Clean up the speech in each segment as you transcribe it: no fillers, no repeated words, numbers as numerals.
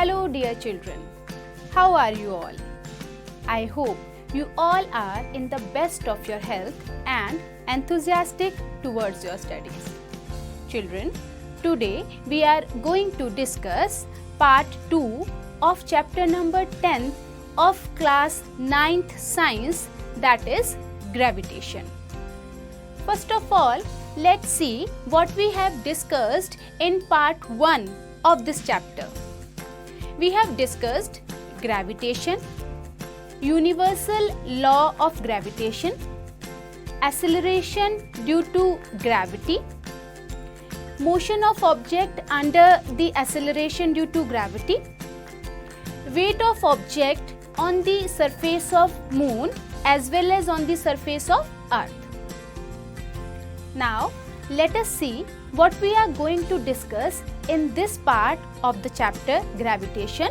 Hello dear children, how are you all? I hope you all are in the best of your health and enthusiastic towards your studies. Children, today we are going to discuss part 2 of chapter number 10 of class 9th science, that is gravitation. First of all, let's see what we have discussed in part 1 of this chapter. We have discussed gravitation, universal law of gravitation, acceleration due to gravity, motion of object under the acceleration due to gravity, weight of object on the surface of moon as well as on the surface of earth. Now let us see what we are going to discuss in this part of the chapter gravitation: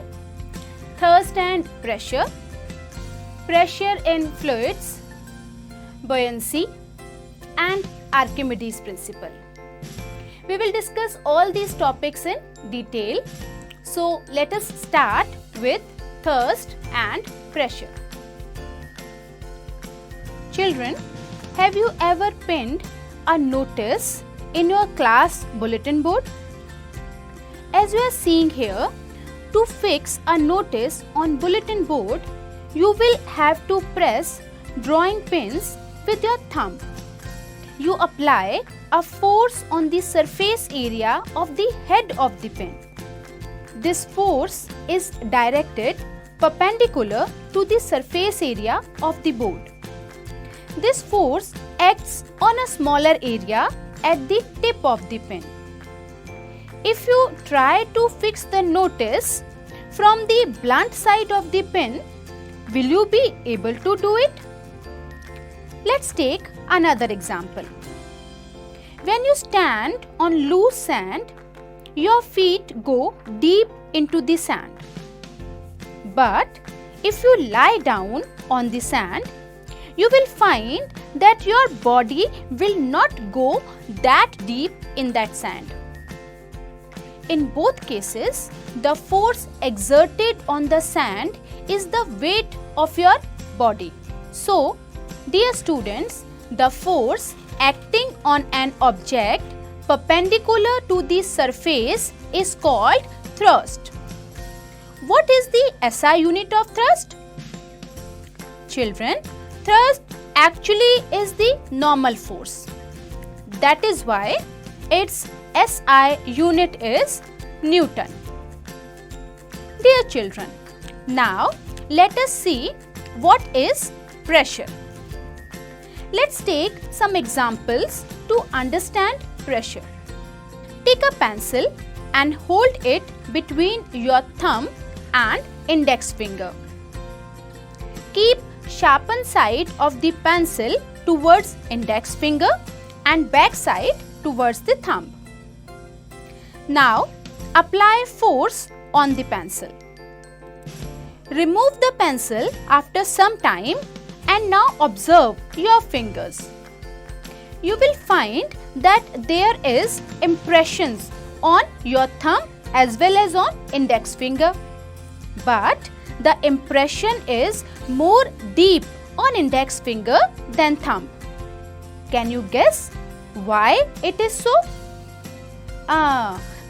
thrust and pressure, pressure in fluids, buoyancy and Archimedes principle. We will discuss all these topics in detail. So let us start with thrust and pressure. Children, have you ever pinned a notice in your class bulletin board? As you are seeing here, to fix a notice on bulletin board, you will have to press drawing pins with your thumb. You apply a force on the surface area of the head of the pin. This force is directed perpendicular to the surface area of the board. This force acts on a smaller area at the tip of the pin. If you try to fix the notice from the blunt side of the pin, will you be able to do it? Let's take another example. When you stand on loose sand, your feet go deep into the sand. But if you lie down on the sand, you will find that your body will not go that deep in that sand. In both cases, the force exerted on the sand is the weight of your body. So, dear students, the force acting on an object perpendicular to the surface is called thrust. What is the SI unit of thrust? Children, thrust actually is the normal force. That is why its SI unit is Newton. Dear children, now let us see what is pressure. Let's take some examples to understand pressure. Take a pencil and hold it between your thumb and index finger. Keep sharpened side of the pencil towards index finger and back side towards the thumb. Now apply force on the pencil. Remove the pencil after some time and now observe your fingers. You will find that there is impressions on your thumb as well as on index finger. But the impression is more deep on index finger than thumb. Can you guess why it is so?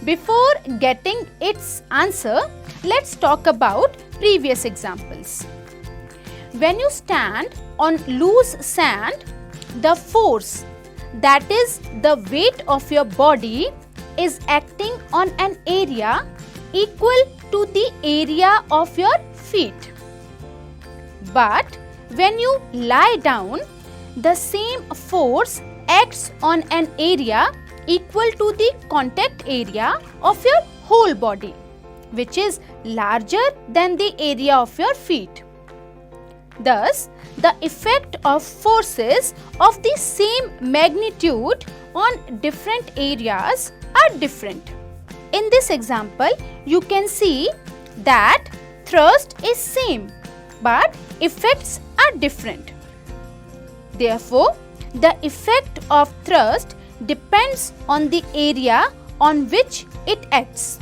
Before getting its answer, let's talk about previous examples. When you stand on loose sand, the force, that is the weight of your body, is acting on an area equal to the area of your feet. But when you lie down, the same force acts on an area equal to the contact area of your whole body, which is larger than the area of your feet. Thus, the effect of forces of the same magnitude on different areas are different. In this example, you can see that thrust is same, but effects are different. Therefore, the effect of thrust depends on the area on which it acts.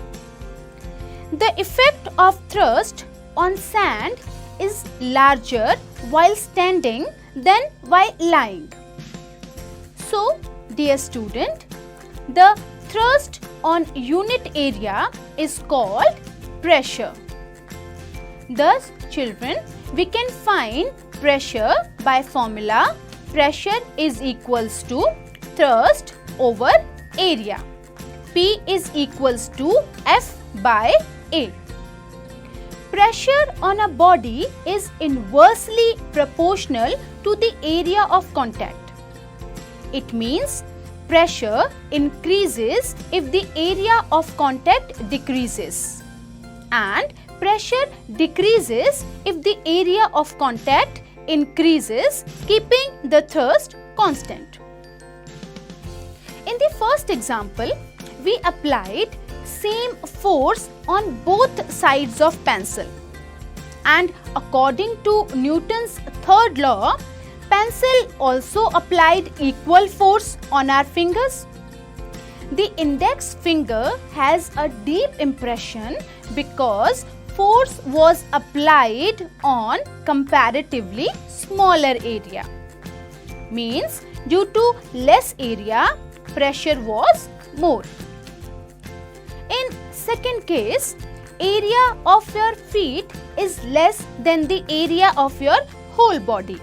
The effect of thrust on sand is larger while standing than while lying. So, dear student, the thrust on unit area is called pressure. Thus, children, we can find pressure by formula pressure is equals to thrust over area. P is equals to F by A. Pressure on a body is inversely proportional to the area of contact. It means pressure increases if the area of contact decreases, and pressure decreases if the area of contact increases, keeping the thrust constant. In the first example, we applied same force on both sides of pencil, and according to Newton's third law, pencil also applied equal force on our fingers. The index finger has a deep impression because force was applied on comparatively smaller area. Means due to less area, pressure was more. In second case, area of your feet is less than the area of your whole body.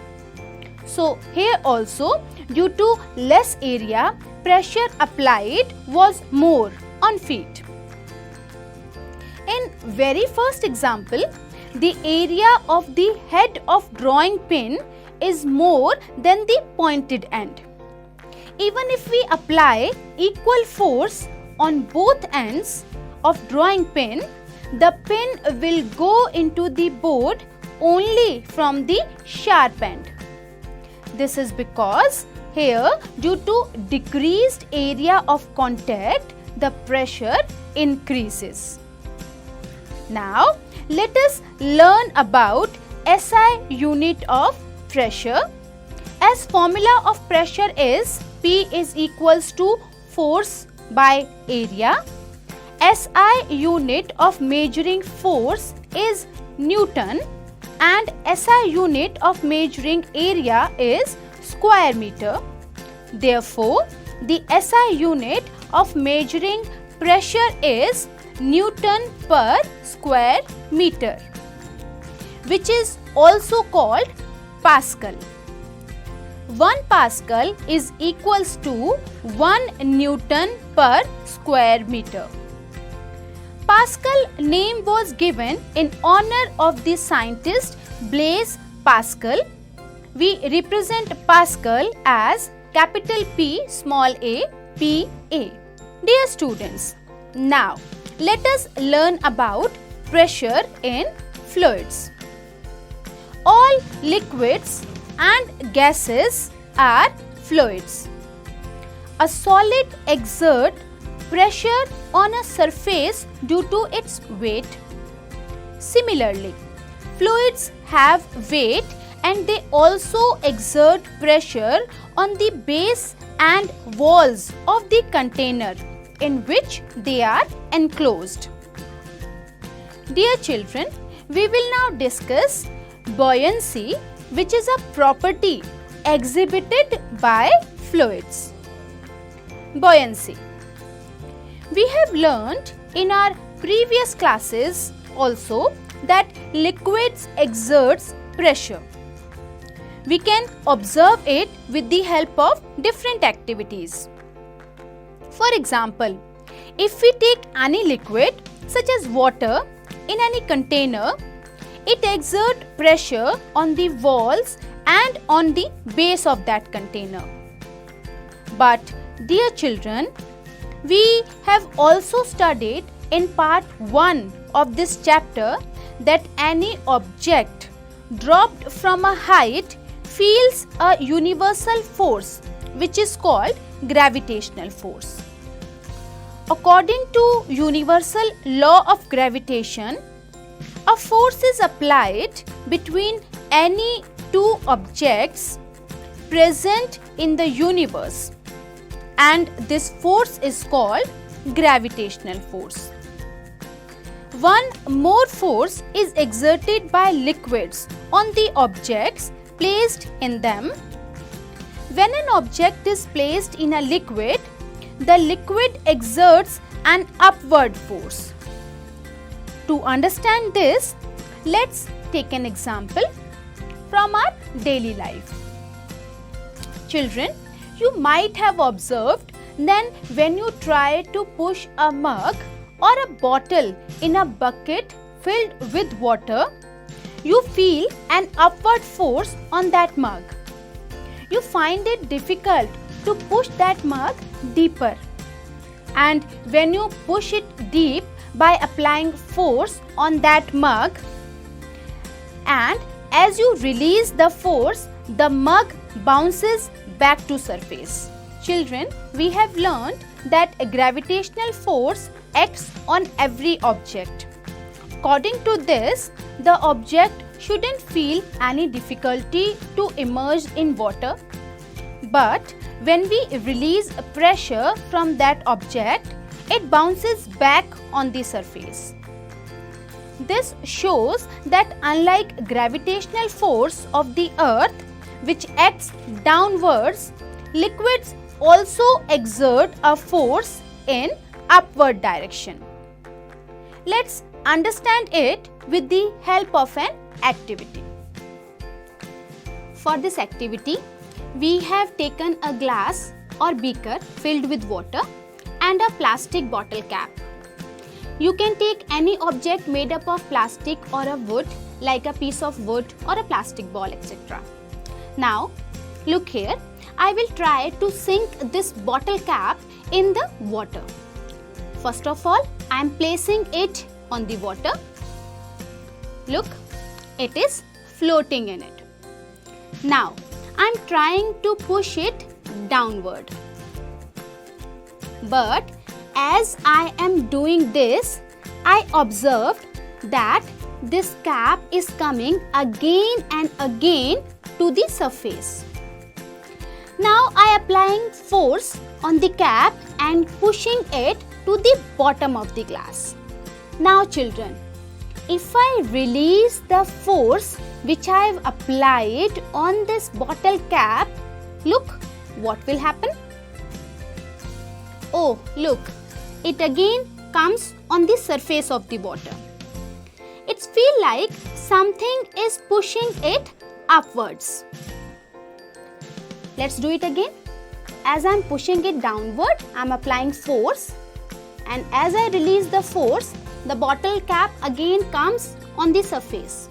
So here also, due to less area, pressure applied was more on feet. In very first example, the area of the head of drawing pin is more than the pointed end. Even if we apply equal force on both ends of drawing pin, the pin will go into the board only from the sharp end. This is because here, due to decreased area of contact, the pressure increases. Now, let us learn about SI unit of pressure. As formula of pressure is P is equals to force by area. SI unit of measuring force is Newton, and SI unit of measuring area is square meter. Therefore, the SI unit of measuring pressure is Newton per square meter, which is also called Pascal. 1 Pascal is equals to 1 Newton per square meter. Pascal name was given in honor of the scientist Blaise Pascal. We represent Pascal as capital P small a, P A. Dear students, now let us learn about pressure in fluids. All liquids and gases are fluids. A solid exerts pressure on a surface due to its weight. Similarly, fluids have weight and they also exert pressure on the base and walls of the container in which they are enclosed. Dear children, we will now discuss buoyancy, which is a property exhibited by fluids. Buoyancy. We have learnt in our previous classes also that liquids exerts pressure. We can observe it with the help of different activities. For example, if we take any liquid such as water in any container, it exerts pressure on the walls and on the base of that container. But dear children, we have also studied in part 1 of this chapter that any object dropped from a height feels a universal force which is called gravitational force. According to universal law of gravitation, a force is applied between any two objects present in the universe, and this force is called gravitational force. one more force is exerted by liquids on the objects placed in them. When an object is placed in a liquid, the liquid exerts an upward force. To understand this, let's take an example from our daily life. Children, you might have observed that when you try to push a mug or a bottle in a bucket filled with water, you feel an upward force on that mug. You find it difficult to push that mug deeper. And when you push it deep by applying force on that mug, and as you release the force, the mug bounces back to surface. Children, we have learned that a gravitational force acts on every object. According to this, the object shouldn't feel any difficulty to immerse in water. But when we release pressure from that object, it bounces back on the surface. This shows that unlike gravitational force of the earth, which acts downwards, liquids also exert a force in upward direction. Let's understand it with the help of an activity. For this activity, we have taken a glass or beaker filled with water and a plastic bottle cap. You can take any object made up of plastic or a wood, like a piece of wood or a plastic ball, etc. Now, look here. I will try to sink this bottle cap in the water. First of all, I am placing it on the water. Look, it is floating in it. Now, I am trying to push it downward. But as I am doing this, I observed that this cap is coming again and again to the surface. Now I am applying force on the cap and pushing it to the bottom of the glass. Now children, if I release the force which I have applied on this bottle cap, look what will happen. Oh, look, it again comes on the surface of the water. It feels like something is pushing it upwards. Let's do it again. As I am pushing it downward, I am applying force, and as I release the force, the bottle cap again comes on the surface.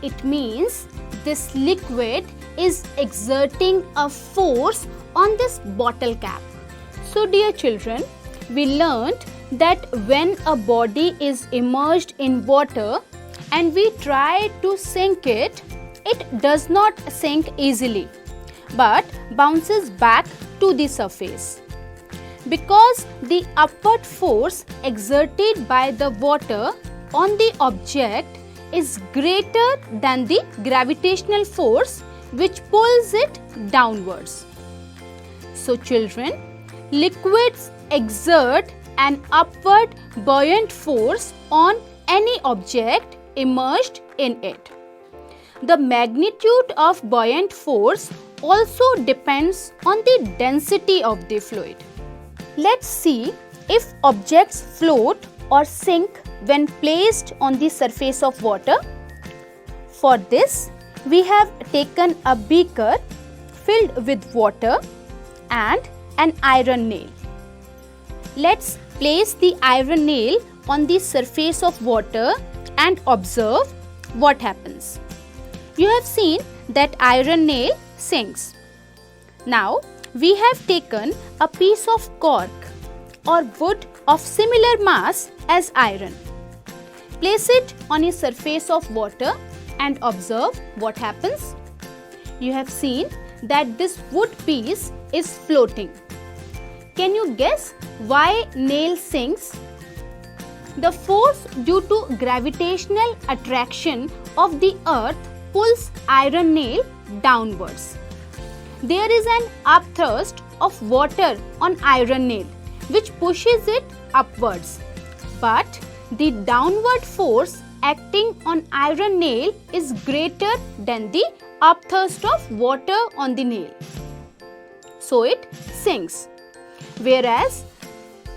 It means this liquid is exerting a force on this bottle cap. So dear children, we learnt that when a body is immersed in water and we try to sink it, it does not sink easily but bounces back to the surface. Because the upward force exerted by the water on the object is greater than the gravitational force which pulls it downwards. So children, liquids exert an upward buoyant force on any object immersed in it. The magnitude of buoyant force also depends on the density of the fluid. Let's see if objects float or sink when placed on the surface of water. For this, we have taken a beaker filled with water and an iron nail. Let's place the iron nail on the surface of water and observe what happens. You have seen that iron nail sinks. Now, we have taken a piece of cork or wood of similar mass as iron. Place it on a surface of water and observe what happens. You have seen that this wood piece is floating. Can you guess why nail sinks? The force due to gravitational attraction of the earth pulls iron nail downwards. There is an upthrust of water on iron nail which pushes it upwards. But the downward force acting on iron nail is greater than the upthrust of water on the nail. So it sinks. Whereas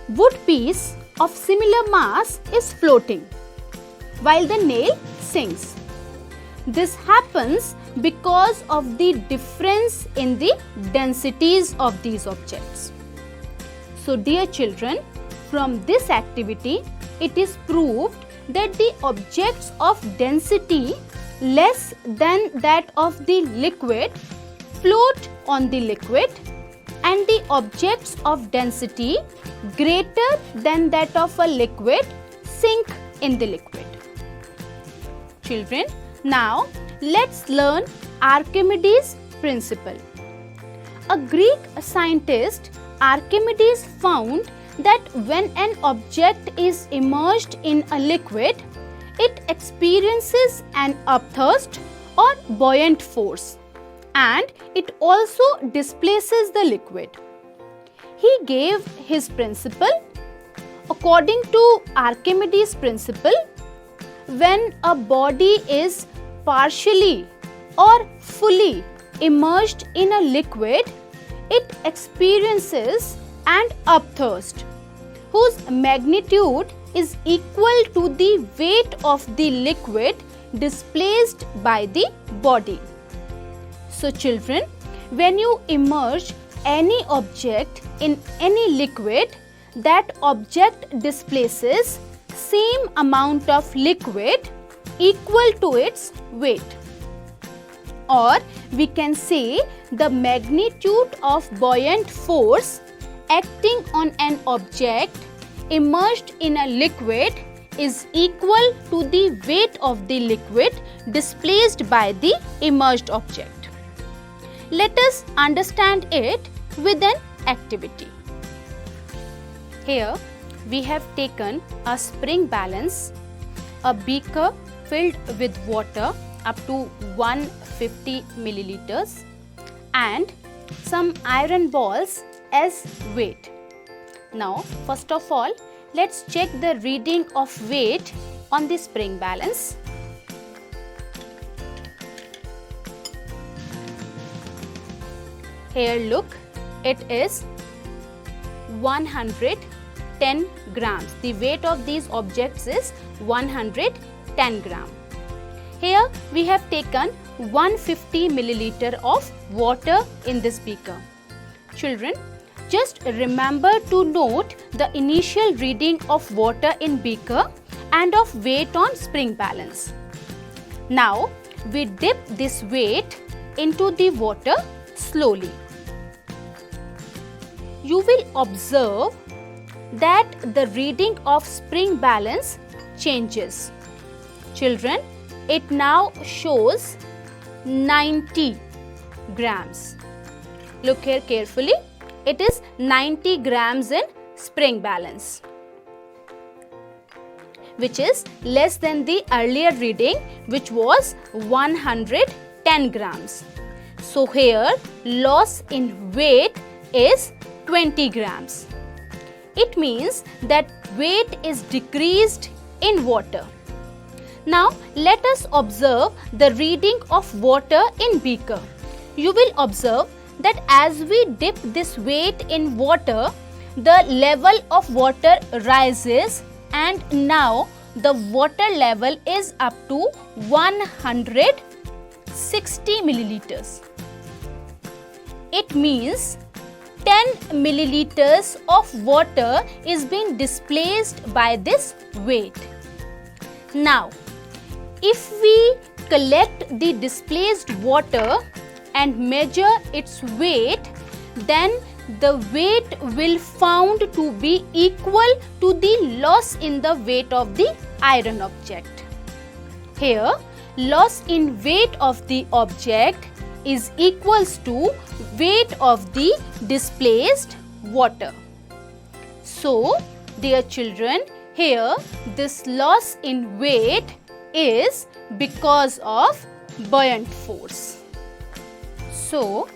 wood piece of similar mass is floating while the nail sinks. This happens because of the difference in the densities of these objects. So dear children, from this activity it is proved that the objects of density less than that of the liquid float on the liquid, and the objects of density greater than that of a liquid sink in the liquid. Children, now let's learn Archimedes' principle. A Greek scientist, Archimedes, found that when an object is immersed in a liquid, it experiences an upthrust or buoyant force, and it also displaces the liquid. He gave his principle. According to Archimedes' principle, when a body is partially or fully immersed in a liquid, it experiences an upthrust whose magnitude is equal to the weight of the liquid displaced by the body. So children, when you immerse any object in any liquid, that object displaces same amount of liquid equal to its weight. Or we can say the magnitude of buoyant force acting on an object immersed in a liquid is equal to the weight of the liquid displaced by the immersed object. Let us understand it with an activity. Here we have taken a spring balance, a beaker filled with water up to 150 milliliters, and some iron balls as weight. Now, first of all, let's check the reading of weight on the spring balance. Here look, it is 110 grams. The weight of these objects is 110 gram. Here we have taken 150 milliliter of water in this beaker. Children, just remember to note the initial reading of water in beaker and of weight on spring balance. Now we dip this weight into the water slowly. You will observe that the reading of spring balance changes. Children, it now shows 90 grams. Look here carefully. It is 90 grams in spring balance, which is less than the earlier reading, which was 110 grams. So here loss in weight is 20 grams. It means that weight is decreased in water. Now let us observe the reading of water in beaker. You will observe that as we dip this weight in water, the level of water rises, and now the water level is up to 160 milliliters. It means 10 milliliters of water is being displaced by this weight. Now, if we collect the displaced water and measure its weight, then the weight will found to be equal to the loss in the weight of the iron object. Here, loss in weight of the object is equals to weight of the displaced water. So, dear children, here this loss in weight is because of buoyant force. So,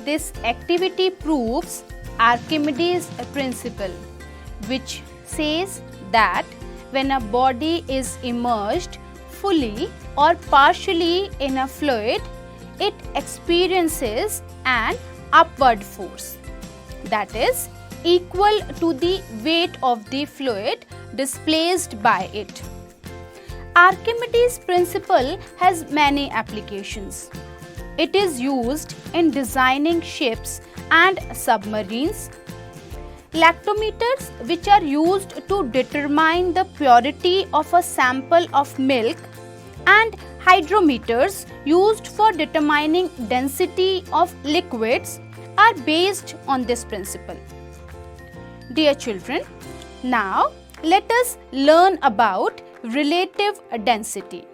this activity proves Archimedes' principle, which says that when a body is immersed fully or partially in a fluid, it experiences an upward force that is equal to the weight of the fluid displaced by it. Archimedes' principle has many applications. It is used in designing ships and submarines. Lactometers, which are used to determine the purity of a sample of milk, and hydrometers used for determining density of liquids are based on this principle. Dear children, now let us learn about relative density.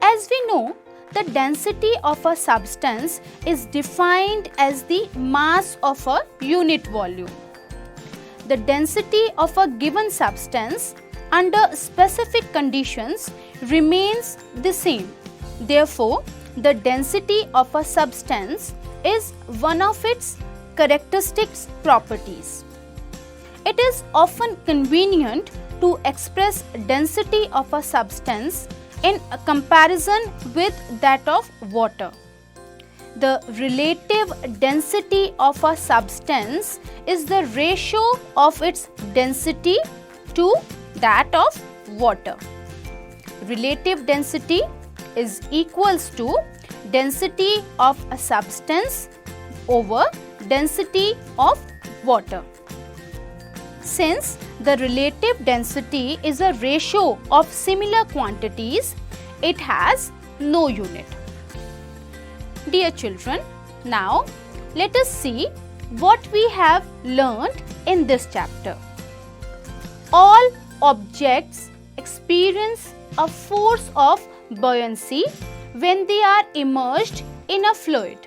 As we know, the density of a substance is defined as the mass of a unit volume. The density of a given substance under specific conditions remains the same. Therefore, the density of a substance is one of its characteristic properties. It is often convenient to express density of a substance in comparison with that of water. The relative density of a substance is the ratio of its density to that of water. Relative density is equals to density of a substance over density of water. Since the relative density is a ratio of similar quantities, it has no unit. Dear children, now let us see what we have learned in this chapter. All objects experience a force of buoyancy when they are immersed in a fluid.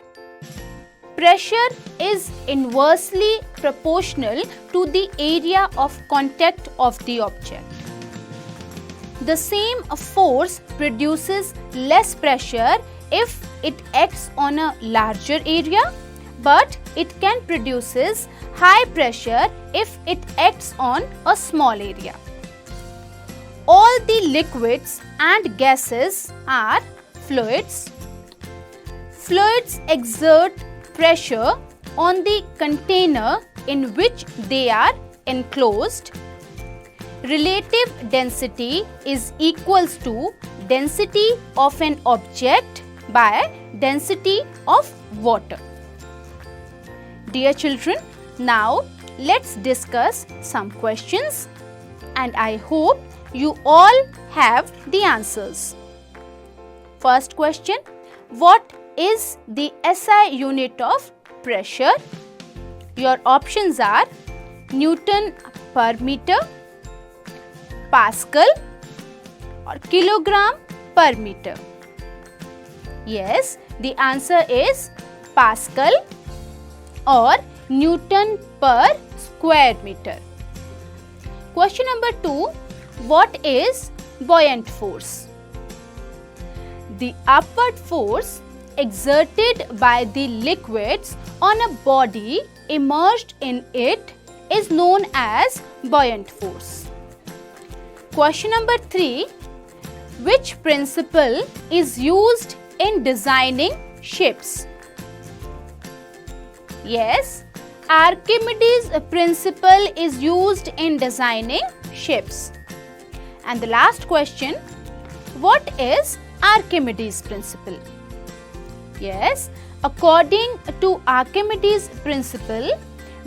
Pressure is inversely proportional to the area of contact of the object. The same force produces less pressure if it acts on a larger area, but it can produces high pressure if it acts on a small area. All the liquids and gases are fluids. Fluids exert pressure on the container in which they are enclosed. Relative density is equals to density of an object by density of water. Dear children, now let's discuss some questions and I hope you all have the answers. First question, what is the SI unit of pressure? Your options are Newton per meter, Pascal or kilogram per meter. Yes, the answer is Pascal or Newton per square meter. Question number 2, what is buoyant force? The upward force exerted by the liquids on a body immersed in it is known as buoyant force. Question number 3, which principle is used in designing ships? Yes, Archimedes' principle is used in designing ships. And the last question, what is Archimedes' principle? Yes, according to Archimedes' principle,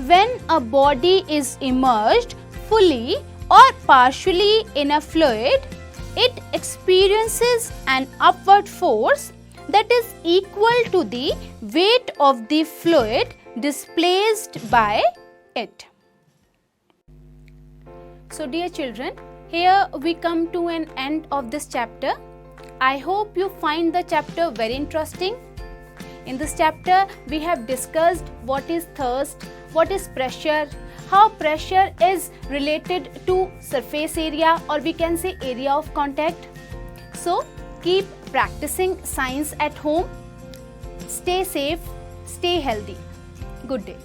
when a body is immersed fully or partially in a fluid, it experiences an upward force that is equal to the weight of the fluid displaced by it. So dear children, here we come to an end of this chapter. I hope you find the chapter very interesting. In this chapter, we have discussed what is thrust, what is pressure, how pressure is related to surface area or we can say area of contact. So keep practicing science at home. Stay safe, stay healthy. Good day.